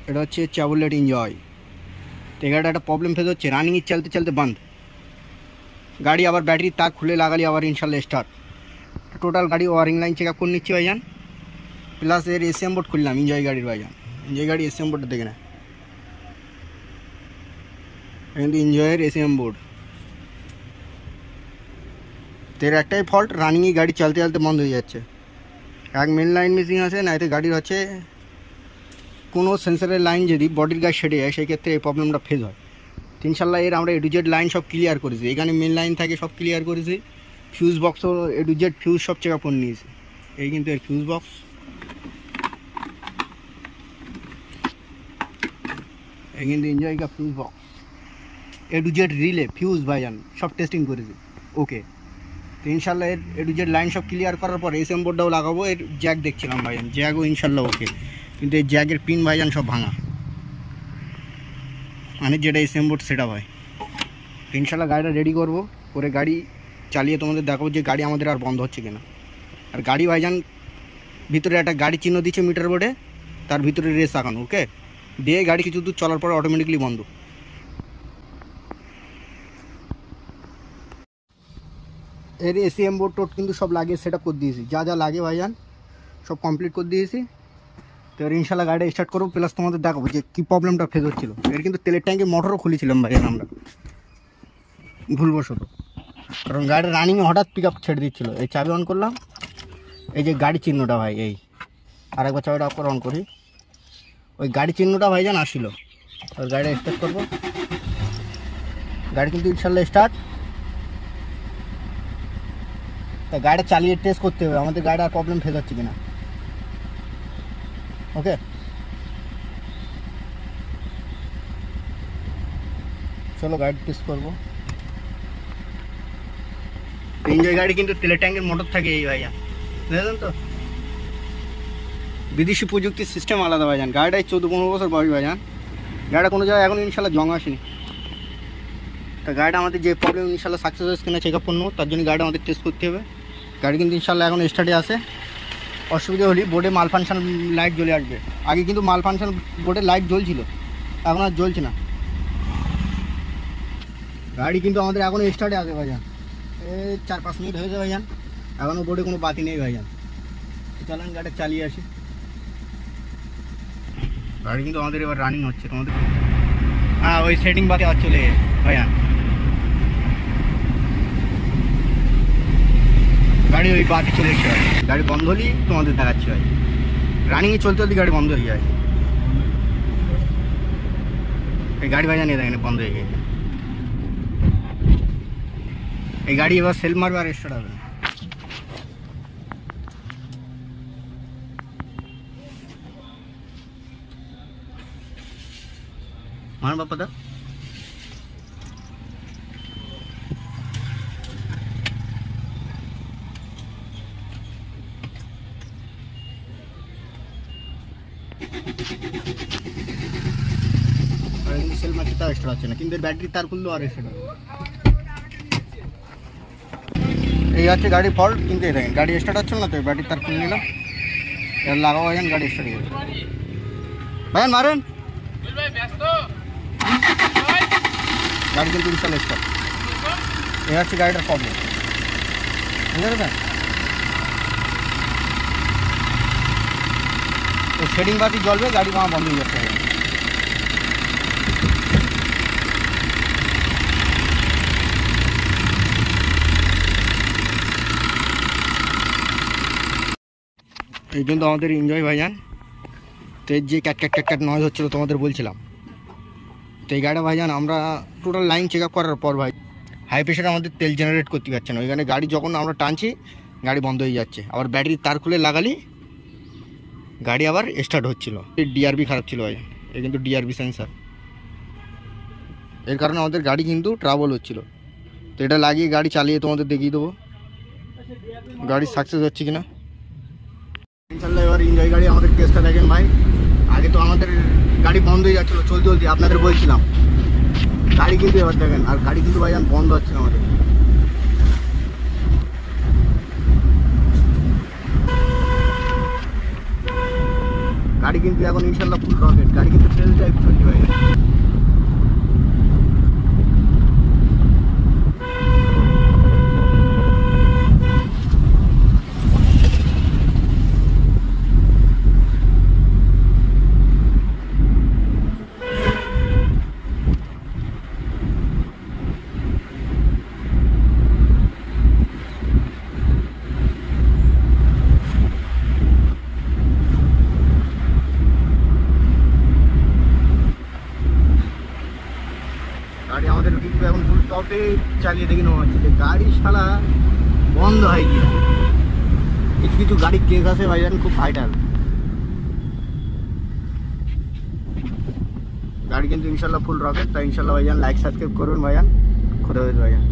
এটা হচ্ছে চ্যাভরলেট এনজয়। তো গাড়িটা একটা প্রবলেম ফেস হচ্ছে, রানিং চলতে চলতে বন্ধ, গাড়ি আবার ব্যাটারি তার খুলে লাগালি আবার ইনশাল্লাহ স্টার্ট। টোটাল গাড়ি ওয়ারিং লাইন চেক আপ করে নিচ্ছি ভাইজান, প্লাস এর এসএম বোর্ড খুললাম এনজয় গাড়ির ভাইজান। এনজয় গাড়ি এসএম বোর্ডটা দেখে না, কিন্তু এনজয়ের এসএম বোর্ড। তো এর একটাই ফল্ট, রানিংয়ে গাড়ি চলতে চলতে বন্ধ হয়ে যাচ্ছে। এক মেন লাইন মিসিং আছে, না এতে গাড়ির হচ্ছে কোনো সেন্সারের লাইন যদি বডির গায়ে সেটে যায় সেই ক্ষেত্রে এই প্রবলেমটা ফেস হয়। ইনশাল্লাহ এর আমরা A to Z লাইন সব ক্লিয়ার করেছি, এখানে মেন লাইন থাকে সব ক্লিয়ার করেছি, ফিউজ বক্সও A to Z ফিউজ সব চেক আপ করে নিয়েছি। এই কিন্তু এর ফিউজ বক্স, এই কিন্তু এনজয় কা fuse box, A to Z relay fuse ভাইজান সব টেস্টিং করেছি ওকে। তো ইনশাল্লাহ এর A to Z লাইন সব ক্লিয়ার করার পর এসএম বোর্ডটাও লাগাবো। এর জ্যাক দেখছিলাম ভাইজান, জ্যাকও ইনশাল্লাহ ওকে, কিন্তু এই জ্যাকের পিন ভাইজান সব ভাঙা, মানে যেটা এসএম বোর্ড সেটা হয়। ইনশাল্লাহ গাড়িটা রেডি করবো, করে গাড়ি চালিয়ে তোমাদের দেখাবো যে গাড়ি আমাদের আর বন্ধ হচ্ছে কিনা। আর গাড়ি ভাইজান ভিতরে একটা গাড়ি চিহ্ন দিচ্ছে মিটার বোর্ডে, তার ভিতরে রেস আঁকানো ওকে, দিয়ে গাড়ি কিছু দূর চলার পরে অটোমেটিকলি বন্ধ। এর এসিএম বোর্ড টোট কিন্তু সব লাগিয়ে সেট আপ করে দিয়েছি, যা যা লাগে ভাইজান সব কমপ্লিট করে দিয়েছি। তো এর ইনশাল্লাহ গাড়িটা স্টার্ট করবো, প্লাস তোমাদের দেখাবো যে কী প্রবলেমটা ফেস হচ্ছিলো। এর কিন্তু তেলের ট্যাঙ্কের মোটরও খুলেছিলাম ভাইজান আমরা ভুলবশত, কারণ গাড়ির রানিংয়ে হঠাৎ পিক আপ ছেড়ে দিচ্ছিলো। এই চাবি অন করলাম, এই যে গাড়ি চিহ্নটা ভাই, এই আর একবার চাবিটা অফ করে অন করি, ওই গাড়ি চিহ্নটা ভাইজান আসছিল। ওই গাড়িটা স্টার্ট করবো, গাড়ি কিন্তু ইনশাল্লাহ স্টার্ট। তা গাড়িটা চালিয়ে টেস্ট করতে হবে আমাদের গাড়িটা আর প্রবলেম ফেস হচ্ছে কিনা ওকে। চলো গাড়ি টেস্ট করবো। এনজয় গাড়ি কিন্তু তেলের ট্যাঙ্কের মোটর থাকে এই ভাইজান, বুঝলেন তো, বিদেশি প্রযুক্তির সিস্টেম আলাদা ভাইজান। গাড়িটাই 14-15 বছর বয়স ভাইজান, গাড়িটা কোনো জায়গায় এখন ইনশাল্লাহ জং আসেনি। তা গাড়িটা আমাদের যে প্রবলেম ইনশাল্লাহ সাকসেস হয়েছে কিনা চেক আপ করবো, তার জন্য গাড়িটা আমাদের টেস্ট করতে হবে। গাড়ি কিন্তু ইনশাল্লাহ এখন স্টার্টে আছে, অসুবিধা হলে বোর্ডে মাল ফাংশন লাইট জ্বলে আসবে। আগে কিন্তু মাল ফাংশন বোর্ডে লাইট জ্বলছিল, এখন আর জ্বলছে না। গাড়ি কিন্তু আমাদের এখনও স্টার্টে আছে ভাইজান, এই 4-5 মিনিট হয়েছে ভাইজান, এখনও বোর্ডে কোনো বাতি নেই ভাইজান। চলেন গাড়িটা চালিয়ে আসি। গাড়ি কিন্তু আমাদের এবার রানিং হচ্ছে তোমাদের, হ্যাঁ ওই সেটিং বাতি আবার চলে ভাইজান, গাড়ি ওই বাতি চলে এসছে ভাই। গাড়ি বন্ধ হলেই তোমাদের দেখাচ্ছি ভাই, রানিংয়ে চলতে চলতে গাড়ি বন্ধ হয়ে যায়। এই গাড়ি ভাইজান নিয়ে দেখেন বন্ধ হয়ে গেছে, এই গাড়ি এবার সেলফ মারবে আর স্টার্ট হবে। মার বাপা দা সেলফ মারছে তাও স্টার্ট হচ্ছে না, কিন্তু ব্যাটারি তার খুললেও আর স্টার্ট হবে। এই হচ্ছে গাড়ির ফল্ট, কিন্তু এই দেখেন গাড়ি স্টার্ট হচ্ছে না, তো ব্যাটারি তার খুলে নিলাম, এর লাগাও ভাইজান গাড়ি স্টার্ট হয়ে যাবে। ভাইজান মারেন, গাড়ি কিন্তু ইনশাল্লাহ স্টার্ট। এই হচ্ছে গাড়িটার প্রবলেম, বুঝতে পেরেছেন। এই শেডিং বাতি জ্বলবে, গাড়ি আমার বন্ধ হয়ে যাচ্ছে। এই জন্য আমাদের এনজয় ভাইজান, তো এর যে cat cat cat cat noise হচ্ছিলো তোমাদের বলছিলাম, তো এই গাড়িটা ভাইজান আমরা টোটাল লাইন চেক আপ করার পর ভাই হাই প্রেশারে আমাদের তেল জেনারেট করতে পারছে না, ওইখানে গাড়ি যখন আমরা টানছি গাড়ি বন্ধ হয়ে যাচ্ছে, আবার ব্যাটারি তার খুলে লাগালি গাড়ি আবার স্টার্ট হচ্ছিলো। এই ডিআরবি খারাপ ছিল ভাই, এই কিন্তু ডিআরবি সেন্সার, এর কারণে আমাদের গাড়ি কিন্তু ট্রাবল হচ্ছিলো। তো এটা লাগিয়ে গাড়ি চালিয়ে তোমাদের দেখিয়ে দেবো গাড়ি সাকসেস হচ্ছে কিনা। ইনশাল্লাহ এবার এনজয় গাড়ি আমাদের টেস্টটা দেখেন ভাই। আগে তো আমাদের গাড়ি বন্ধ হয়ে যাচ্ছিলো চলতে চলতে, আপনাদের বলছিলাম, গাড়ি কিন্তু এবার দেখেন, আর গাড়ি কিন্তু ভাইজান বন্ধ হচ্ছে না আমাদের। গাড়ি কিন্তু এখন ইনশাল্লাহ ফুল রকেট, গাড়ি কিন্তু তেল টাইপ চলছে ভাই। গাড়ি আমাদের কিন্তু এখন ফুল টপে চালিয়ে দেখে নেওয়া হচ্ছে, গাড়ি শালা বন্ধ হয় কি। কিছু কিছু গাড়ির কেস আছে ভাইজান, খুব ভাইটাল। গাড়ি কিন্তু ইনশাল্লাহ ফুল রকেট, তাই ইনশাল্লাহ ভাইজান লাইক সাবস্ক্রাইব করবেন ভাইজান। খোদা হাফেজ ভাইজান।